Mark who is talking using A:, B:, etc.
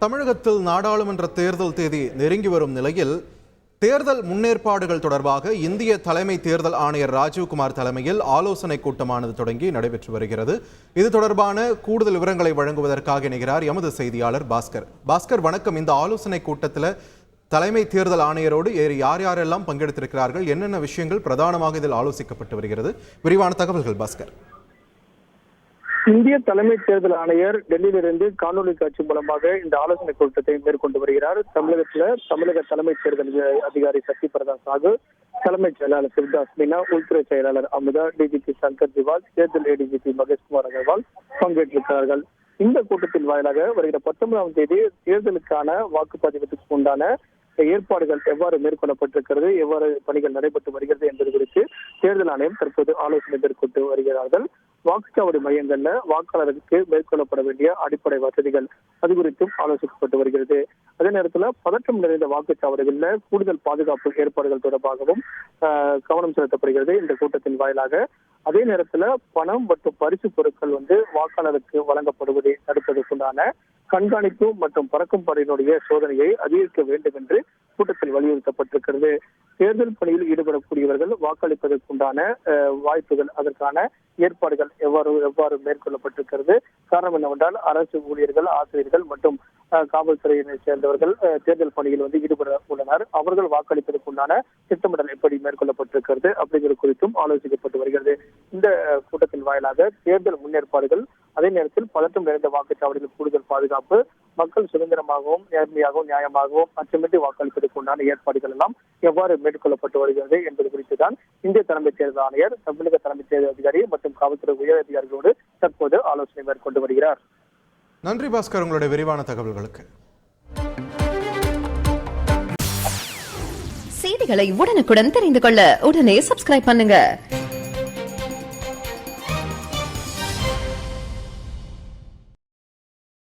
A: தமிழகத்தில் நாடாளுமன்ற தேர்தல் தேதி நெருங்கி வரும் நிலையில் தேர்தல் முன்னேற்பாடுகள் தொடர்பாக இந்திய தலைமை தேர்தல் ஆணையர் ராஜீவ்குமார் தலைமையில் ஆலோசனை கூட்டமானது தொடங்கி நடைபெற்று வருகிறது. இது தொடர்பான கூடுதல் விவரங்களை வழங்குவதற்காக இணைகிறார் எமது செய்தியாளர் பாஸ்கர். வணக்கம். இந்த ஆலோசனை கூட்டத்தில் தலைமை தேர்தல் ஆணையரோடு யார் யாரெல்லாம் பங்கெடுத்திருக்கிறார்கள், என்னென்ன விஷயங்கள் பிரதானமாக இதில் ஆலோசிக்கப்பட்டு வருகிறது, விரிவான தகவல்கள் பாஸ்கர்.
B: இந்திய தலைமை தேர்தல் ஆணையர் டெல்லியிலிருந்து காணொலி காட்சி மூலமாக இந்த ஆலோசனை கூட்டத்தை மேற்கொண்டு வருகிறார். தமிழக தலைமை தேர்தல் அதிகாரி சத்யபிரதா சாகு, தலைமைச் செயலாளர் சிவதாஸ் மீனா, உள்துறை செயலாளர் அமுதா, டிஜிபி சங்கர் ஜிவால், தேர்தல் ஏடிஜிபி மகேஷ்குமார் அகர்வால் பங்கேற்றிருக்கிறார்கள். இந்த கூட்டத்தின் வாயிலாக வருகிற 19ஆம் தேதி தேர்தலுக்கான வாக்குப்பதிவுக்கு உண்டான ஏற்பாடுகள் எவ்வாறு மேற்கொள்ளப்பட்டிருக்கிறது, எவ்வாறு பணிகள் நடைபெற்று வருகிறது என்பது குறித்து தேர்தல் ஆணையம் தற்போது ஆலோசனை மேற்கொண்டு வருகிறார்கள். வாக்குச்சாவடி மையங்கள்ல வாக்காளருக்கு மேற்கொள்ளப்பட வேண்டிய அடிப்படை வசதிகள் அது குறித்தும் ஆலோசிக்கப்பட்டு வருகிறது. அதே நேரத்தில் பதற்றம் நிறைந்த வாக்குச்சாவடிகள்ல கூடுதல் பாதுகாப்பு ஏற்பாடுகள் தொடர்பாகவும் கவனம் செலுத்தப்படுகிறது இந்த கூட்டத்தின் வாயிலாக. அதே நேரத்துல பணம் மற்றும் பரிசு பொருட்கள் வாக்காளருக்கு வழங்கப்படுவதை தடுப்பதற்குண்டான கண்காணிப்பு மற்றும் பறக்கும் படையினுடைய சோதனையை அதிகரிக்க வேண்டும் என்று கூட்டத்தில் வலியுறுத்தப்பட்டிருக்கிறது. தேர்தல் பணியில் ஈடுபடக்கூடியவர்கள் வாக்களிப்பதற்குண்டான வாய்ப்புகள், அதற்கான ஏற்பாடுகள் எவ்வாறு மேற்கொள்ளப்பட்டிருக்கிறது. காரணம் என்னவென்றால் அரசு ஊழியர்கள், ஆசிரியர்கள் மற்றும் காவல்துறையினை சேர்ந்தவர்கள் தேர்தல் பணியில் ஈடுபட உள்ளனர். அவர்கள் வாக்களிப்பதற்குண்டான திட்டமிடல் எப்படி மேற்கொள்ளப்பட்டிருக்கிறது அப்படிங்கிறது குறித்தும் ஆலோசிக்கப்பட்டு வருகிறது. இந்த கூட்டத்தின் வாயிலாக தேர்தல் முன்னேற்பாடுகள், அதே நேரத்தில் பதற்றம் நிறைந்த வாக்குச்சாவடிகள் கூடுதல் பாதுகாப்பு, மக்கள் சுதந்திரமாகவும் நேர்மையாகவும் நியாயமாகவும் அச்சமின்றி வாக்களிப்பதற்கு உண்டான ஏற்பாடுகள் எல்லாம் எவ்வாறு மேற்கொள்ளப்பட்டு வருகிறது என்பது குறித்துதான் இந்திய தலைமை தேர்தல் ஆணையர், தமிழக தலைமை தேர்தல் அதிகாரி மற்றும் காவல்துறை உயர் அதிகாரிகளோடு தற்போது ஆலோசனை மேற்கொண்டு வருகிறார்.
A: நன்றி பாஸ்கர், உங்களுடைய விரிவான தகவல்களுக்கு.
C: செய்திகளை உடனுக்குடன் தெரிந்து கொள்ள உடனே சப்ஸ்கிரைப் பண்ணுங்க.